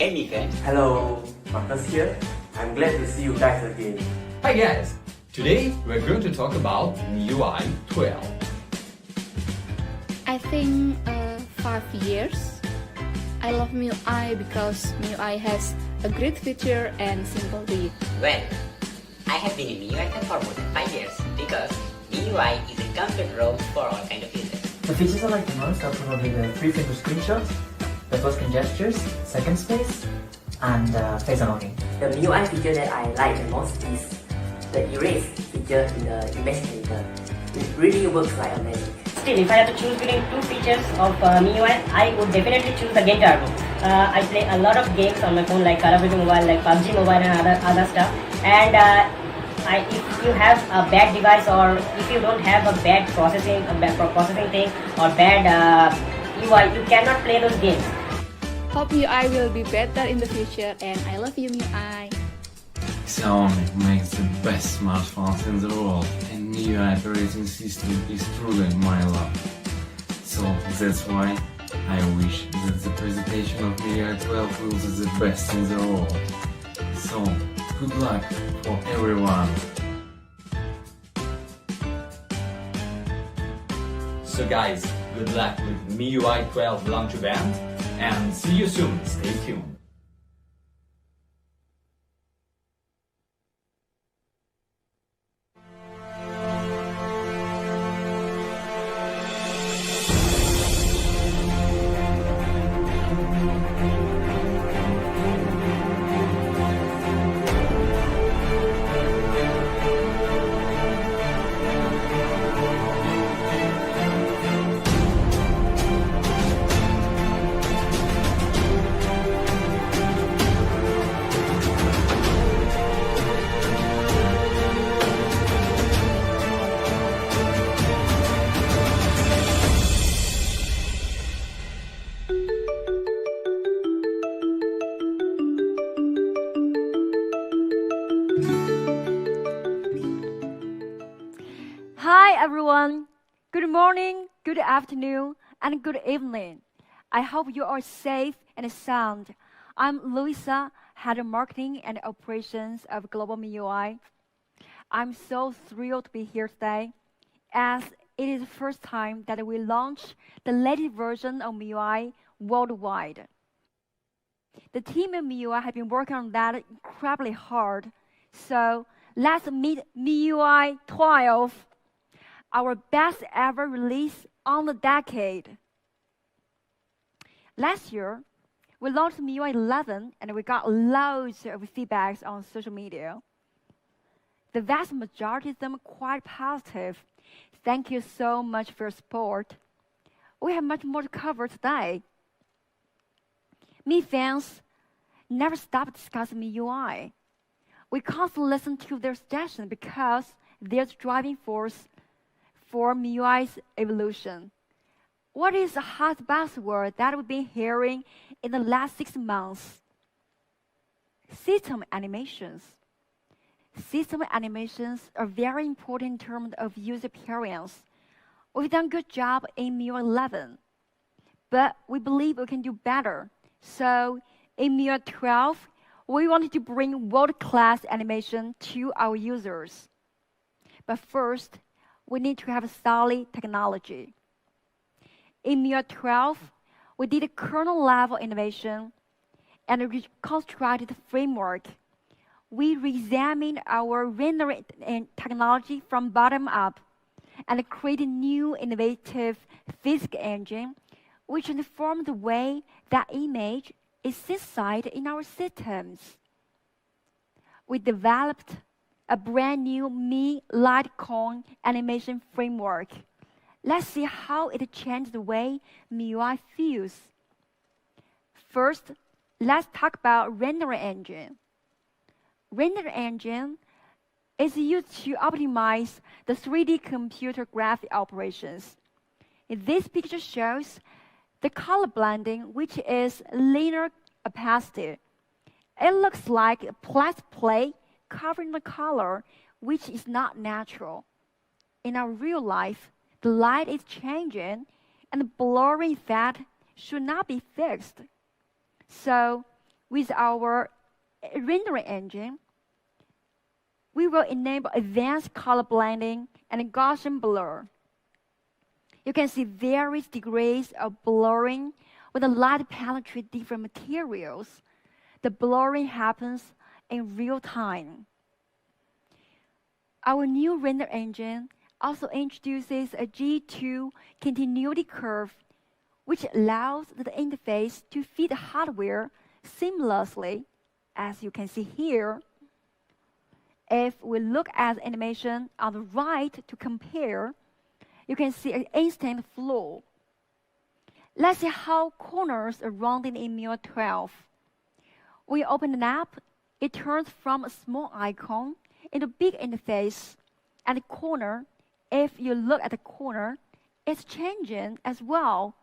Hey Mika. Hello, Marcus here. I'm glad to see you guys again. Hi guys! Today we're going to talk about MIUI 12. I think 5 years. I love MIUI because MIUI has a great feature and simple to use. Well, I have been in MIUI for more than 5 years because MIUI is a comfort roam for all kind of users. The features I like the most are probably the 3-finger screenshots, the first-screen gestures, second space, and face unlocking. The MIUI feature that I like the most is the erase feature in the image editor. It really works like a magic. Still, if I have to choose between two features of MIUI, I would definitely choose the Game Turbo. I play a lot of games on my phone like Call of Duty Mobile, like PUBG Mobile and other stuff. And if you have a bad device or if you don't have a bad processing thing or bad UI, you cannot play those games. Hope MIUI will be better in the future, and I love you MIUI. Xiaomi makes the best smartphones in the world, and MIUI operating system is truly my love. So that's why I wish that the presentation of MIUI 12 will be the best in the world. So good luck for everyone. So guys, good luck with MIUI 12 launch event and see you soon. Stay tuned. Hi everyone, good morning, good afternoon, and good evening. I hope you are safe and sound. I'm Louisa, Head of Marketing and Operations of Global MIUI. I'm so thrilled to be here today, as it is the first time that we launch the latest version of MIUI worldwide. The team at MIUI have been working on that incredibly hard, so let's meet MIUI 12. Our best ever release on the decade. Last year, we launched MIUI 11 and we got loads of feedbacks on social media. The vast majority of them quite positive. Thank you so much for your support. We have much more to cover today. Mi fans never stop discussing MIUI. We constantly listen to their suggestions because they're the driving force for MIUI's evolution. What is the hot buzzword that we've been hearing in the last 6 months? System animations. System animations are very important in terms of user experience. We've done a good job in MIUI 11, but we believe we can do better. So in MIUI 12, we wanted to bring world-class animation to our users. But first, we need to have a solid technology. In MIUI 12, we did a kernel-level innovation and a reconstructed framework. We re-examined our rendering technology from bottom up and created a new innovative physics engine which transformed the way that image is synthesized in our systems. We developed a brand new Mi Litecoin animation framework. Let's see how it changed the way MIUI feels. First, let's talk about rendering engine. Rendering engine is used to optimize the 3D computer graphic operations. This picture shows the color blending, which is linear opacity. It looks like a plastic plate covering the color, which is not natural. In our real life, the light is changing and the blurring effect should not be fixed. So with our rendering engine, we will enable advanced color blending and Gaussian blur. You can see various degrees of blurring when the light penetrates different materials. The blurring happens in real time. Our new render engine also introduces a G2 continuity curve, which allows the interface to feed the hardware seamlessly, as you can see here. If we look at the animation on the right to compare, you can see an instant flow. Let's see how corners are rounded in MIUI 12. When you open an app, it turns from a small icon into a big interface. At the corner, if you look at the corner, it's changing as well.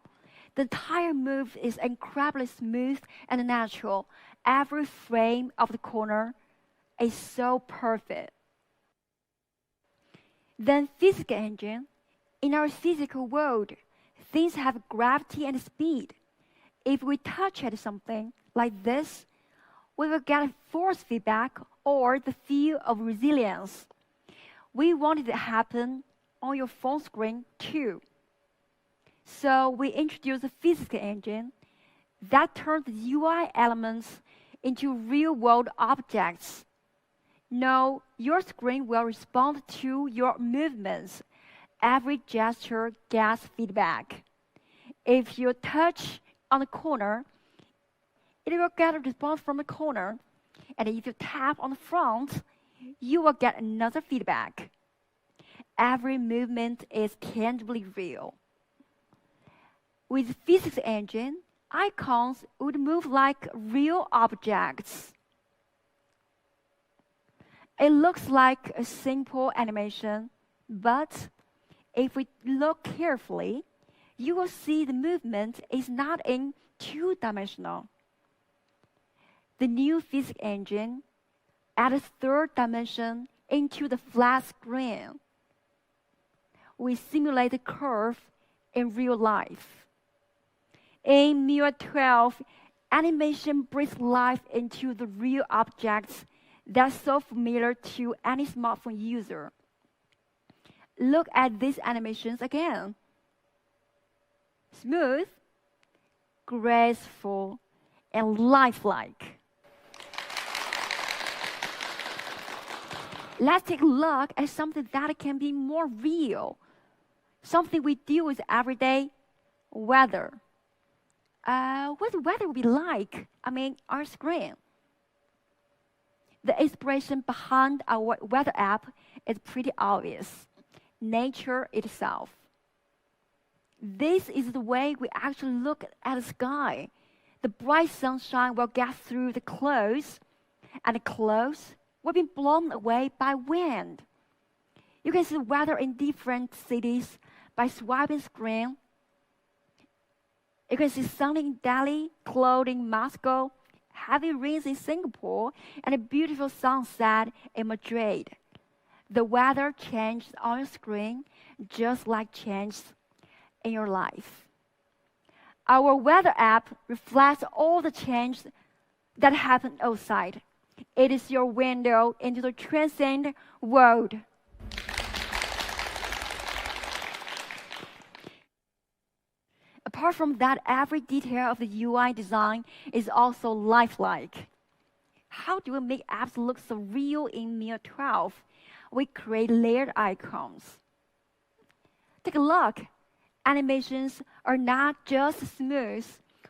The entire move is incredibly smooth and natural. Every frame of the corner is so perfect. Then physics engine. In our physical world, things have gravity and speed. If we touch at something like this, we will get force feedback or the feel of resilience. We want it to happen on your phone screen too. So we introduced a physics engine that turns the UI elements into real-world objects. Now, your screen will respond to your movements. Every gesture gets feedback. If you touch on the corner, it will get a response from the corner. And if you tap on the front, you will get another feedback. Every movement is tangibly real. With physics engine, icons would move like real objects. It looks like a simple animation, but if we look carefully, you will see the movement is not in two-dimensional. The new physics engine adds a third dimension into the flat screen. We simulate the curve in real life. In MIUI 12, animation breathes life into the real objects that's so familiar to any smartphone user. Look at these animations again. Smooth, graceful, and lifelike. Let's take a look at something that can be more real. Something we deal with every day, weather. What the weather will be like, our screen. The inspiration behind our weather app is pretty obvious. Nature itself. This is the way we actually look at the sky. The bright sunshine will get through the clouds, and the clouds will be blown away by wind. You can see the weather in different cities by swiping screen. You can see sunny in Delhi, cloudy in Moscow, heavy rains in Singapore, and a beautiful sunset in Madrid. The weather changes on your screen just like changes in your life. Our weather app reflects all the changes that happen outside. It is your window into the transcendent world. Apart from that, every detail of the UI design is also lifelike. How do we make apps look so real in MIUI 12? We create layered icons. Take a look. Animations are not just smooth.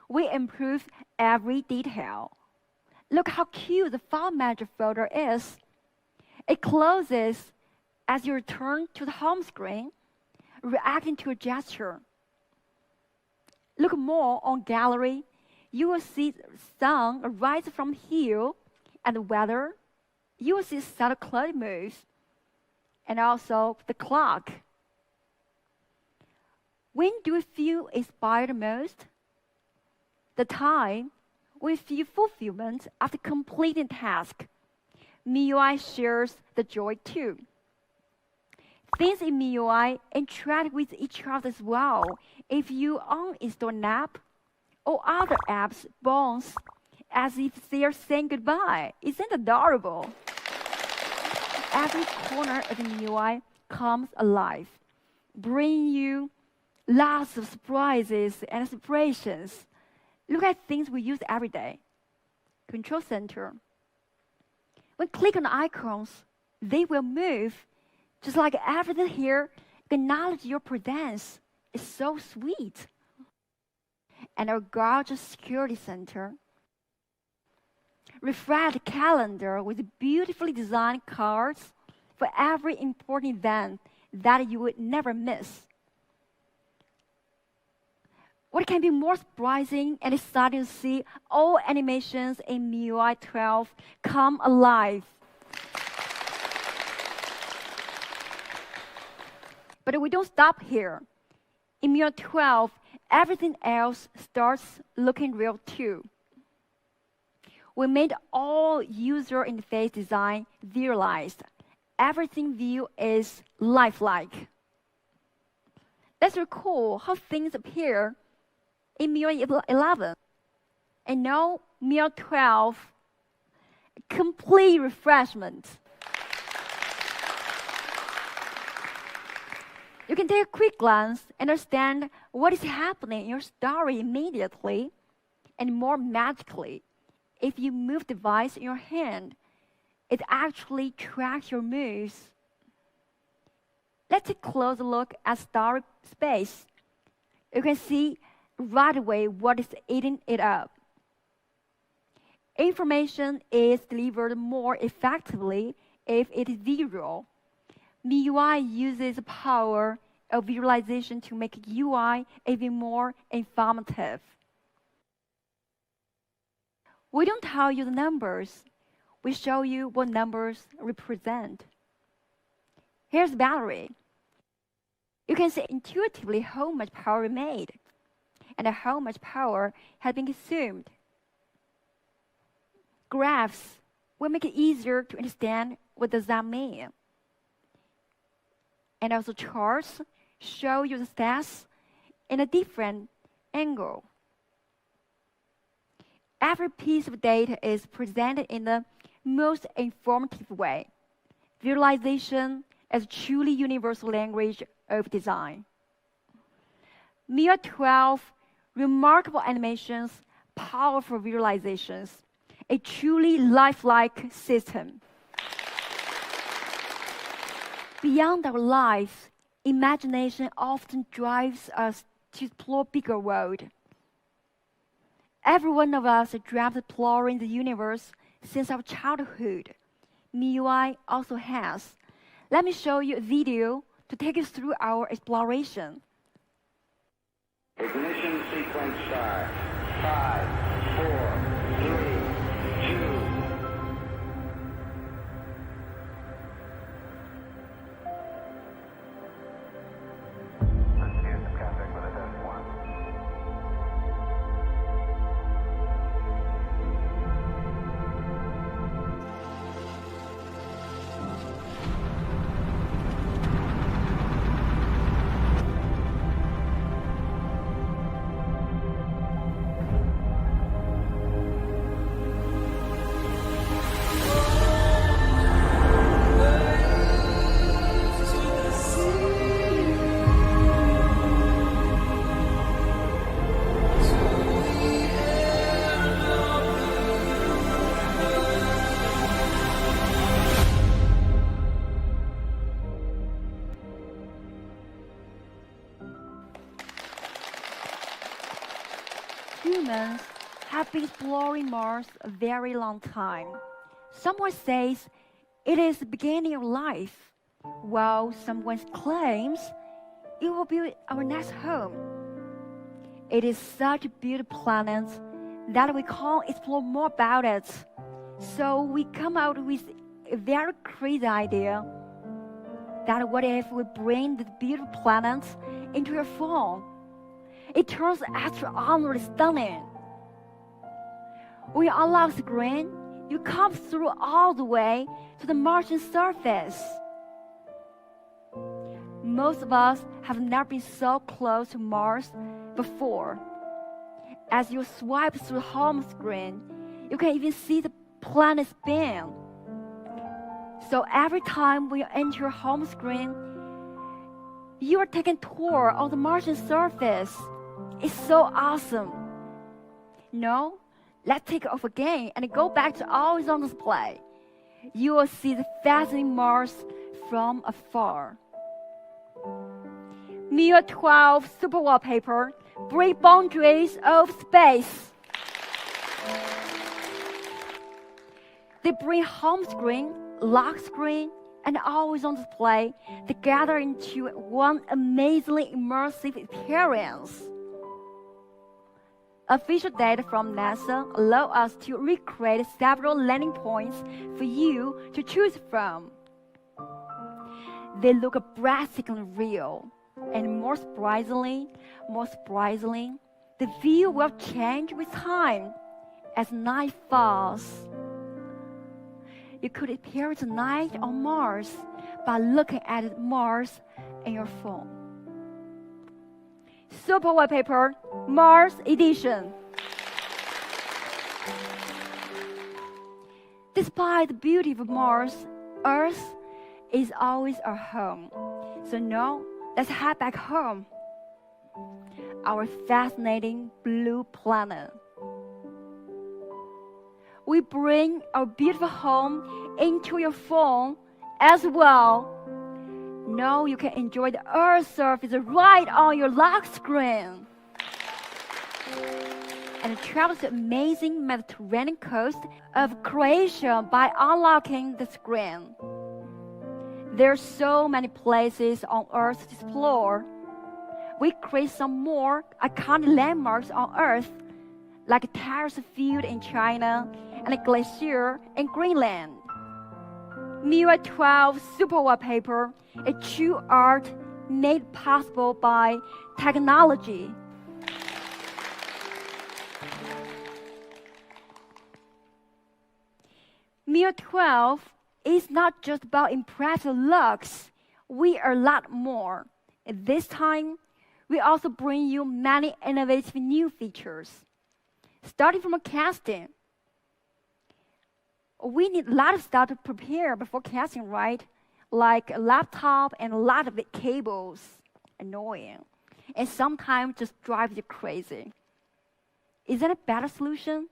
We improve every detail. Look how cute the file manager folder is. It closes as you return to the home screen, reacting to a gesture. Look more on gallery. You will see the sun rise from hill, and the weather. You will see subtle cloud moves, and also the clock. When do we feel inspired most? The time we feel fulfillment after completing a task. MIUI shares the joy too. Things in MIUI interact with each other as well. If you uninstall an app or other apps bounce as if they are saying goodbye. Isn't it adorable? Every corner of the MIUI comes alive, bringing you lots of surprises and inspirations. Look at things we use every day. Control center. When click on the icons, they will move. Just like everything here, acknowledge your presence. It's so sweet. And our gorgeous security center. Refresh calendar with beautifully designed cards for every important event that you would never miss. What can be more surprising and exciting to see all animations in MIUI 12 come alive? But we don't stop here. In MIUI 12, everything else starts looking real too. We made all user interface design visualized. Everything view is lifelike. Let's recall how things appear in MIUI 11. And now MIUI 12, complete refreshment. You can take a quick glance and understand what is happening in your story immediately and more magically. If you move the device in your hand, it actually tracks your moves. Let's take a closer look at story space. You can see right away what is eating it up. Information is delivered more effectively if it is visual. MIUI uses the power of visualization to make UI even more informative. We don't tell you the numbers. We show you what numbers represent. Here's the battery. You can see intuitively how much power we made and how much power has been consumed. Graphs will make it easier to understand what does that mean. And also charts show you the stats in a different angle. Every piece of data is presented in the most informative way. Visualization as a truly universal language of design. MIUI 12, remarkable animations, powerful visualizations, a truly lifelike system. Beyond our lives, imagination often drives us to explore bigger world. Every one of us has dreamt of exploring the universe since our childhood. MIUI also has. Let me show you a video to take us through our exploration. Ignition sequence start. 5, 4, 3, 2. Let's get some contact with a test 1. Humans have been exploring Mars a very long time. Someone says it is the beginning of life, while someone claims it will be our next home. It is such a beautiful planet that we can't explore more about it. So we come out with a very crazy idea that what if we bring the beautiful planet into your phone? It turns extraordinarily stunning. When you unlock the screen, you come through all the way to the Martian surface. Most of us have never been so close to Mars before. As you swipe through the home screen, You can even see the planet spin. So every time when you enter your home screen, you are taking a tour of the Martian surface. It's so awesome. No? Let's take it off again and go back to always on display. You will see the fascinating Mars from afar. MIUI 12 Super Wallpaper break boundaries of space. They bring home screen, lock screen, and always on display together into one amazingly immersive experience. Official data from NASA allow us to recreate several landing points for you to choose from. They look breathtakingly real, and more surprisingly, the view will change with time as night falls. You could experience night on Mars by looking at Mars in your phone. Super Wallpaper Mars Edition. Despite the beauty of Mars, Earth is always our home. So now, let's head back home. Our fascinating blue planet. We bring our beautiful home into your phone as well. Now you can enjoy the Earth surface right on your lock screen. And travel to the amazing Mediterranean coast of Croatia by unlocking the screen. There are so many places on Earth to explore. We create some more iconic landmarks on Earth, like a terrace field in China and a glacier in Greenland. MIUI 12 Super Wallpaper, a true art made possible by technology. MIUI 12 is not just about impressive looks. We are a lot more. At this time, we also bring you many innovative new features. Starting from casting. We need a lot of stuff to prepare before casting, right? Like a laptop and a lot of cables. Annoying. And sometimes just drives you crazy. Is that a better solution?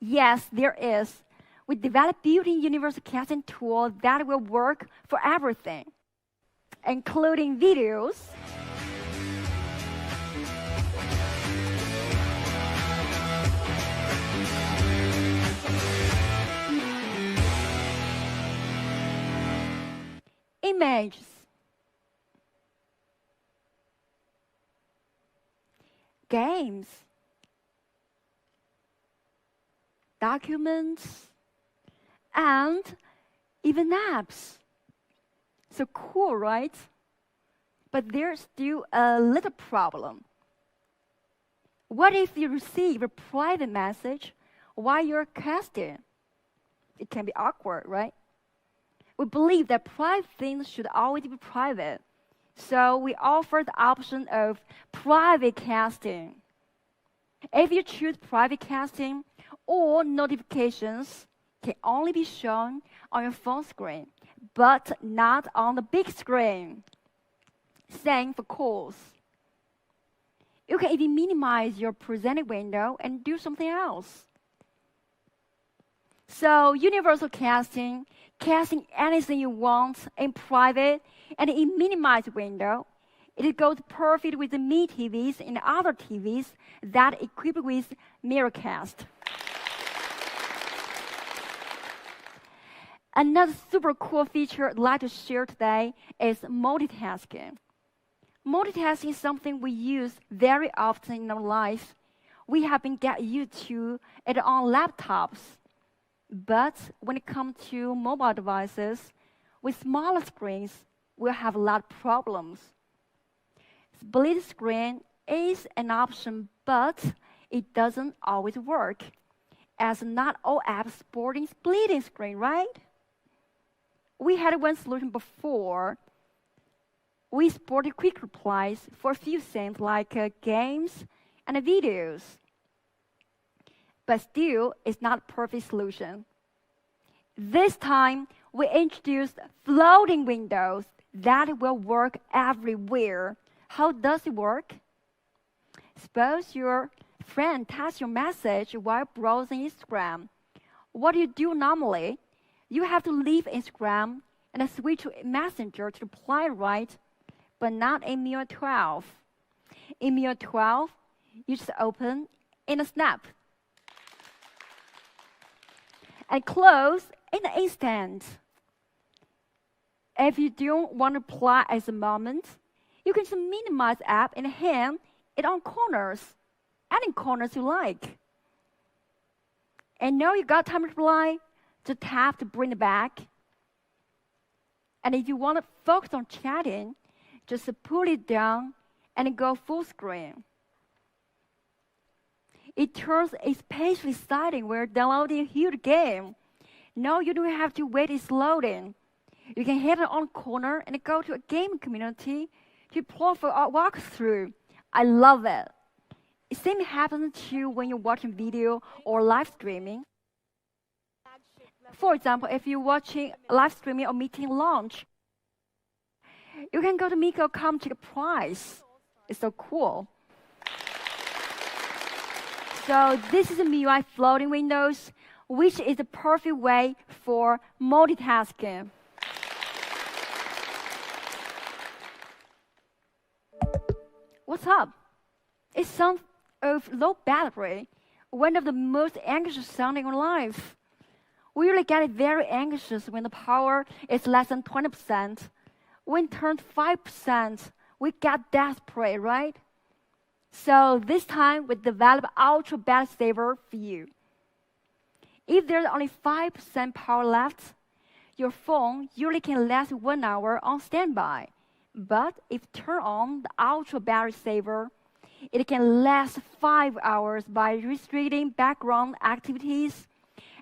Yes, there is. We developed built-in universal casting tool that will work for everything, including videos, images, games, documents, and even apps. So cool, right? But there's still a little problem. What if you receive a private message while you're casting? It can be awkward, right? We believe that private things should always be private. So we offer the option of private casting. If you choose private casting, all notifications can only be shown on your phone screen, but not on the big screen. Same for calls. You can even minimize your presented window and do something else. So universal casting, casting anything you want in private and in minimized window, it goes perfect with the Mi TVs and other TVs that equipped with Mirrorcast. Another super cool feature I'd like to share today is multitasking. Multitasking is something we use very often in our life. We have been getting used to it on laptops. But when it comes to mobile devices, with smaller screens, we'll have a lot of problems. Split screen is an option, but it doesn't always work, as not all apps supporting splitting screen, right? We had one solution before. We supported quick replies for a few things like games and videos. but still it's not a perfect solution. This time, we introduced floating windows that will work everywhere. How does it work? Suppose your friend types your message while browsing Instagram. What do you do normally? You have to leave Instagram and switch to Messenger to reply, right? But not in MIUI 12. In MIUI 12, you just open in a snap and close in an instant. If you don't want to reply at the moment, you can just minimize the app and hang it on corners, any corners you like. And now you got time to reply, just tap to bring it back. And if you want to focus on chatting, just pull it down and go full screen. It turns especially exciting when you're downloading a huge game. Now you don't have to wait it's loading. You can hit it on corner and go to a gaming community to apply for a walkthrough. I love it. The same happens to you when you're watching video or live streaming. For example, if you're watching live streaming or meeting launch, you can go to michauch.com to check the price. It's so cool. So this is a MIUI floating windows, which is the perfect way for multitasking. What's up? It sounds of low battery, one of the most anxious sounding in life. We really get very anxious when the power is less than 20%. When it turns 5%, we get desperate, right? So this time we develop ultra battery saver for you. If there's only 5% power left, your phone usually can last 1 hour on standby. But if turn on the ultra battery saver, it can last 5 hours by restricting background activities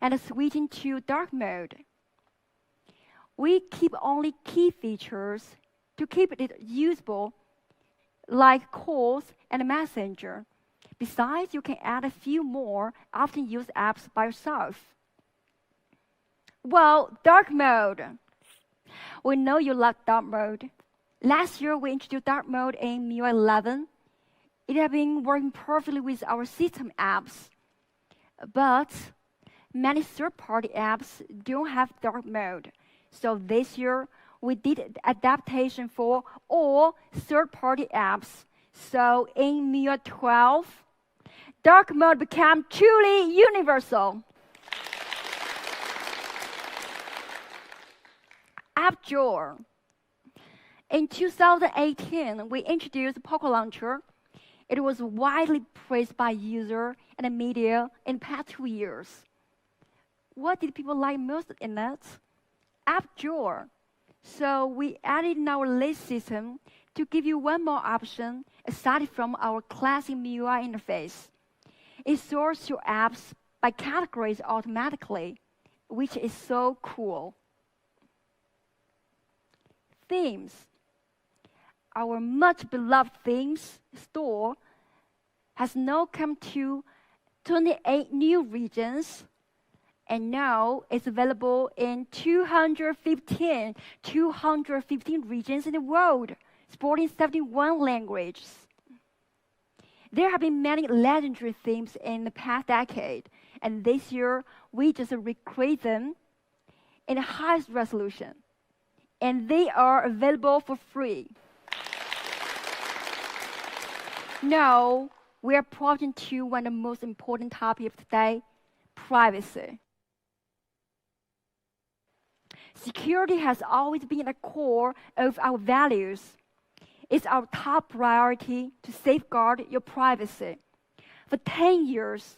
and switching to dark mode. We keep only key features to keep it usable, like calls and messenger. Besides, you can add a few more often used apps by yourself. Well, dark mode. We know you love dark mode. Last year, we introduced dark mode in MIUI 11. It has been working perfectly with our system apps. But many third-party apps don't have dark mode. So this year, we did adaptation for all third-party apps. So in MIUI 12, dark mode became truly universal. App Drawer. In 2018, we introduced Pocket Launcher. It was widely praised by users and media in the past 2 years. What did people like most in it? App Drawer. So we added in our list system to give you one more option aside from our classic MIUI interface. It sorts your apps by categories automatically, which is so cool. Themes. Our much beloved themes store has now come to 28 new regions, and now it's available in 215 regions in the world, supporting 71 languages. There have been many legendary themes in the past decade, and this year we just recreate them in the highest resolution, and they are available for free. Now, we are approaching to one of the most important topics of today, privacy. Security has always been at the core of our values. It's our top priority to safeguard your privacy. For 10 years,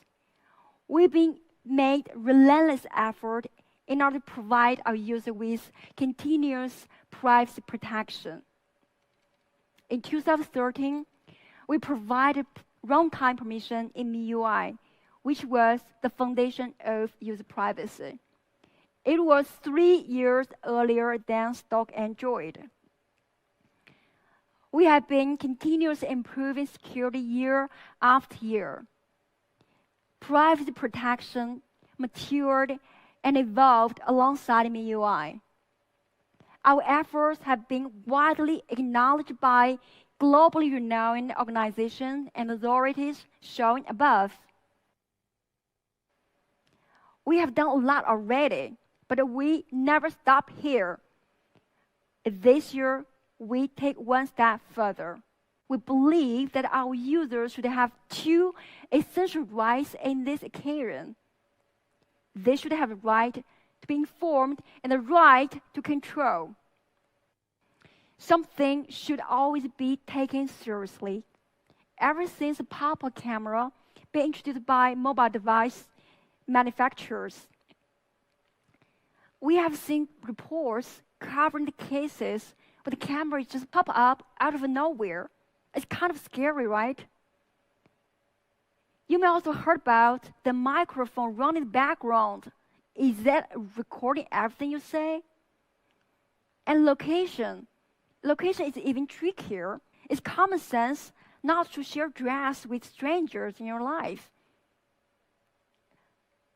we've been made relentless effort in order to provide our users with continuous privacy protection. In 2013, we provided runtime permission in MIUI, which was the foundation of user privacy. It was 3 years earlier than stock Android. We have been continuously improving security year after year. privacy protection matured and evolved alongside MIUI. Our efforts have been widely acknowledged by globally renowned organizations and authorities shown above. We have done a lot already, but we never stop here. This year, we take one step further. We believe that our users should have two essential rights in this occasion. They should have the right to be informed and the right to control. Something should always be taken seriously. Ever since the pop-up camera being introduced by mobile device manufacturers, we have seen reports covering the cases where the camera just pop up out of nowhere. It's kind of scary, right? You may also heard about the microphone running in the background. Is that recording everything you say? And location. Location is even trickier. It's common sense not to share dress with strangers in your life.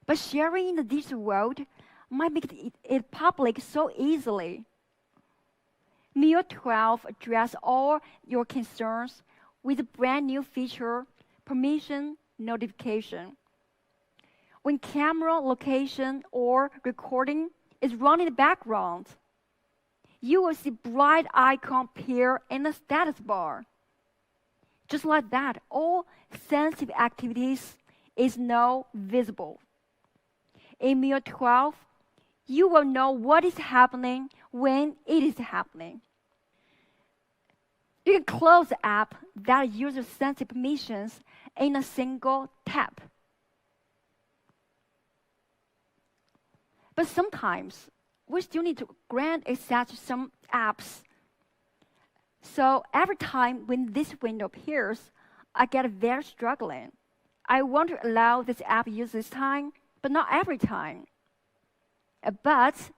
But sharing in the digital world might make it public so easily. MIUI 12 addresses all your concerns with a brand new feature, permission notification. When camera, location, or recording is running in the background, you will see bright icon appear in the status bar. Just like that, all sensitive activities is now visible. In MIUI 12, you will know what is happening when it is happening. You can close the app that uses sensitive permissions in a single tap. But sometimes, we still need to grant access to some apps. So every time when this window appears, I get very struggling. I want to allow this app use this time, but not every time. But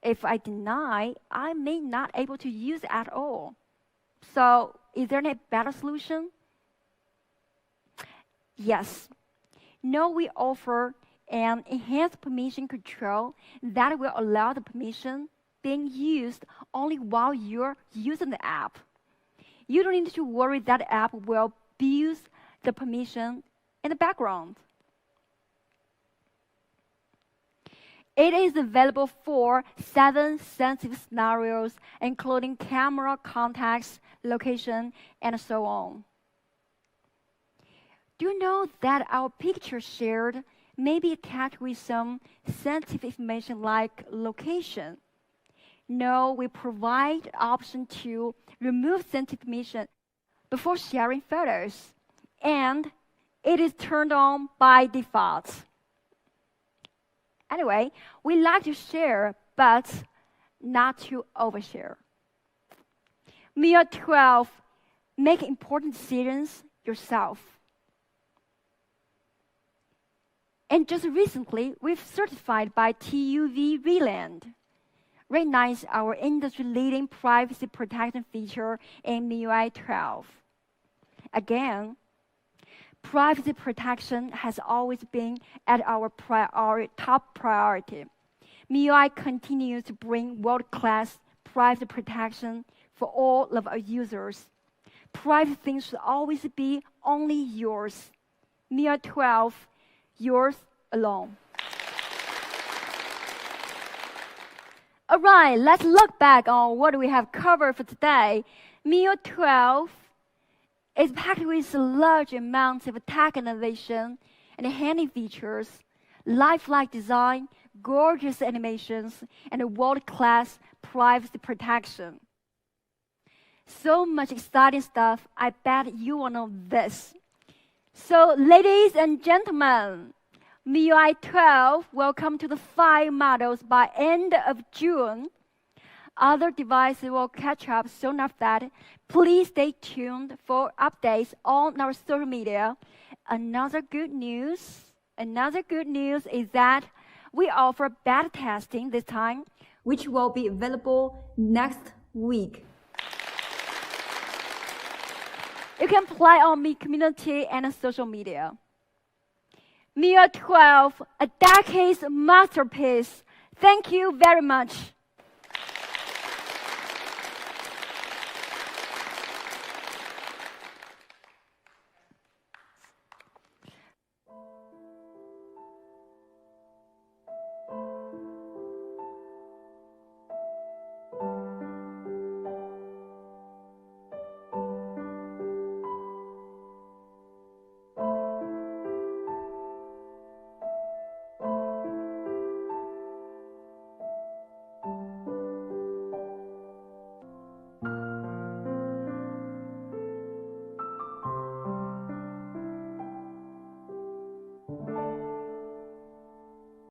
if I deny, I may not able to use it at all. So is there a better solution? Yes. Now we offer an enhanced permission control that will allow the permission being used only while you're using the app. You don't need to worry that the app will abuse the permission in the background. It is available for 7 sensitive scenarios, including camera, contacts, location, and so on. Do you know that our picture shared may be attached with some sensitive information like location? No, we provide the option to remove sensitive information before sharing photos, and it is turned on by default. Anyway, we like to share, but not to overshare. MIUI 12, make important decisions yourself. And just recently, we've certified by TÜV Rheinland, recognize our industry-leading privacy protection feature in MIUI 12. Again, privacy protection has always been at our top priority. MIUI continues to bring world-class privacy protection for all of our users. Private things should always be only yours. MIUI 12, yours alone. All right, let's look back on what we have covered for today. MIUI 12 is packed with large amounts of tech innovation and handy features, lifelike design, gorgeous animations, and world-class privacy protection. So much exciting stuff, I bet you will know this. So, ladies and gentlemen, MIUI 12 will come to the 5 models by end of June. Other devices will catch up soon after that. Please stay tuned for updates on our social media. Another good news is that we offer beta testing this time, which will be available next week. You can apply on Mi community and social media. MIUI 12, a decade's masterpiece. Thank you very much.